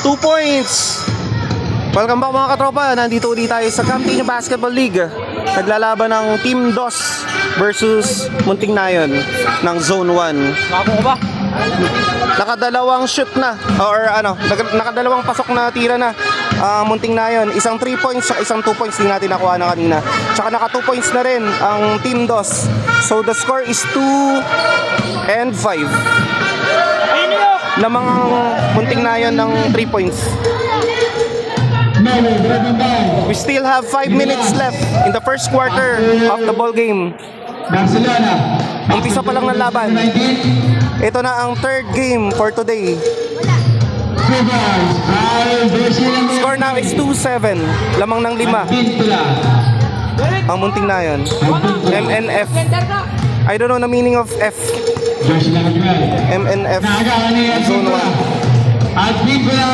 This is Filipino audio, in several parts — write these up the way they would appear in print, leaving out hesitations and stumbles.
2 points. Welcome back mga katropa. Nandito ulit tayo sa Campino Basketball League. Naglalaban ng Team DOS versus Munting Nayon ng Zone 1. Nakapo ko ba? Nakadalawang shoot na or nakadalawang pasok na tira na Munting Nayon. Isang 3 points at isang 2 points din natin nakuha na kanina. Tsaka naka 2 points na rin ang Team DOS. So the score is 2 and 5. Lamang ang Munting Nayon ng 3 points. We still have 5 minutes left in the first quarter of the ball game. Barcelona. Umpisa pa lang ng laban. Ito na ang third game for today. Score now is 2-7. Lamang ng 5. Ang Munting Nayon. MNF. I don't know the meaning of F. MNF. Zone 1. At Bigla.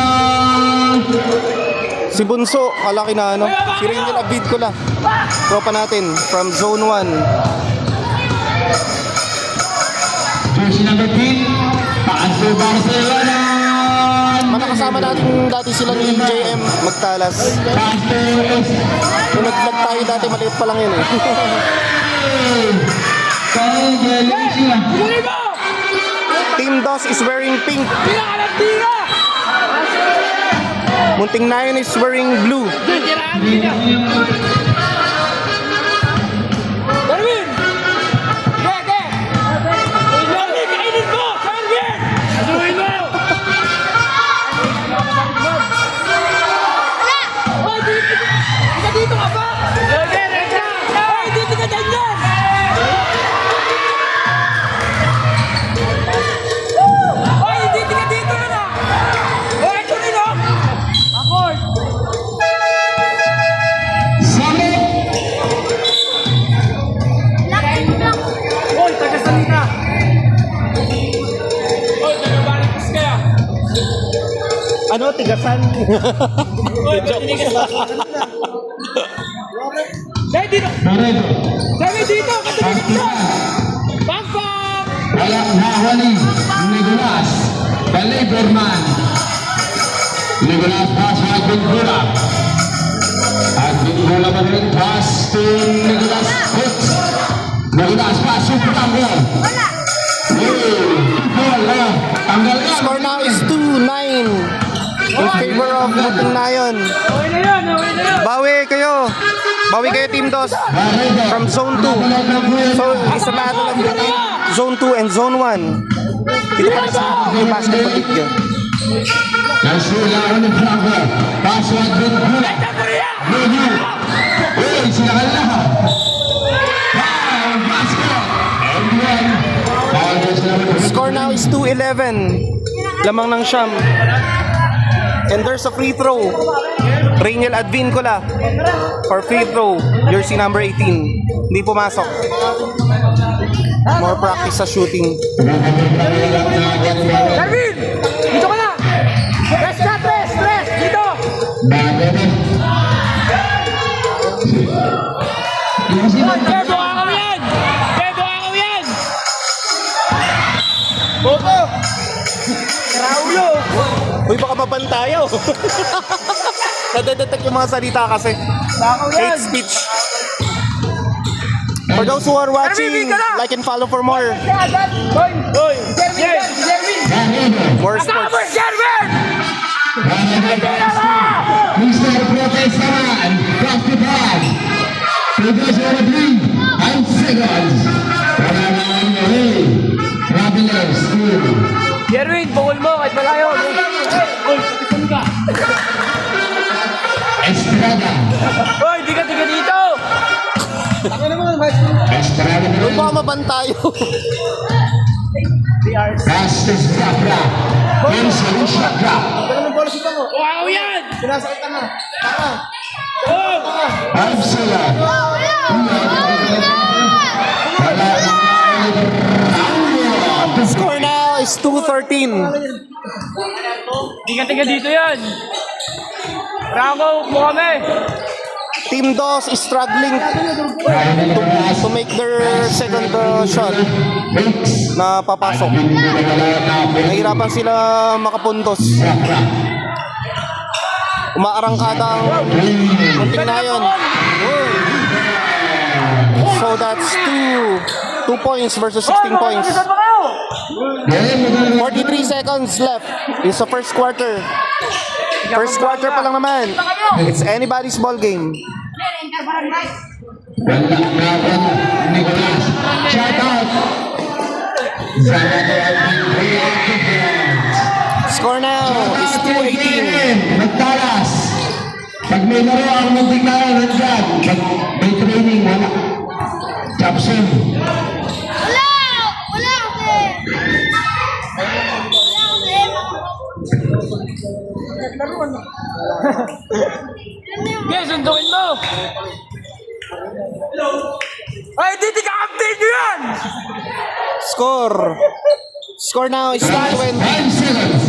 Si Bunso, kalaki na ano. Si Rainiel Abidcola. Tropa natin from Zone 1. Jersey number 10. Paanso Barcelona. Manakasama natin dati sila ni JM Magtalas. Nung nag-vlog tayo dati, maliit pa lang yun eh. Team DOS is wearing pink. Munting Nayon is wearing blue. Ano, tigasan? Dahil dito! Dahil dito! Katabi dito! Bang bang! Wala nahuli. Nicolas. The Lieberman. Nicolas pass by Bingula. At Bingula pa rin pass to Nicolas Hooks. Nicolas pass to Tango. Score now is 2-9 in favor of Munting Nayon. Okay na yun! Okay na yun! Bawi kayo Team DOS from Zone 2. So, it's a battle of between Zone 2 and Zone 1. Dito pa rin sa Basketball League. Nasula ni Franco. Password Bingula. Review. Uy, sila ka lahat. Score now is 2-11. Lamang ng siyam. And there's a free throw. Rainiel Abidcola for free throw. Jersey number 18. Hindi pumasok. More practice sa shooting. Darwin! Dito ka na! Press ka! Press! Press! Dito! Kebo ako yan! Kebo ako yan! Bobo! Raulo! Uy, baka mabantayaw. Nadedetect yung mga salita kasi. Hate speech. For those who are watching, like and follow for more. Hoy! Hoy! Jerwin! More sports. Jerwin! Mr. Protestaman, Basketball. Figures over 3 seconds. Para naman yung Travelers School. Jerwin, bukol mo kahit malayo. Hoy! Tipan ka! Estrada. Hoy! Di ka dito! Estrada. Uy, baka mabantayo. Castes Capra. Wilson Shaka. Wow yan! Absala. The score now is 2-13. Di ka dito yan! Bravo mo kami! Team DOS is struggling to make their second shot na papasok. Nahirapan sila makapuntos. Umaarangkada ang munting na yun. So that's 2 points versus 16 points. 43 seconds left. It's the first quarter. First quarter pa lang naman. It's anybody's ball game. Nicolas. Shout out. Score now is 2-18. Magtalas. Pag may laro ang munting na yun, nandyan. Pag may training, wala. Chapson. Wala! Wala kasi! Guys, sunduin mo! Ay, hindi ka-update nyo yan! Score now is 20. 5 seconds.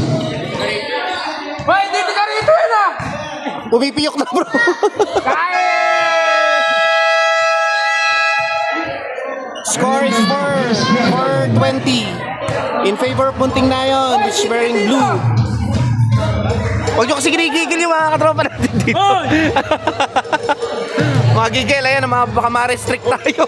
Ay, hindi ka rito yan ah! Pumipiyok na bro. Score is 4-20 in favor of Munting Nayon, which is wearing blue. Huwag nyo kasi ginigigil yung mga katropa natin dito. Hoy! Mga gigil, ayan, baka ma-restrict tayo.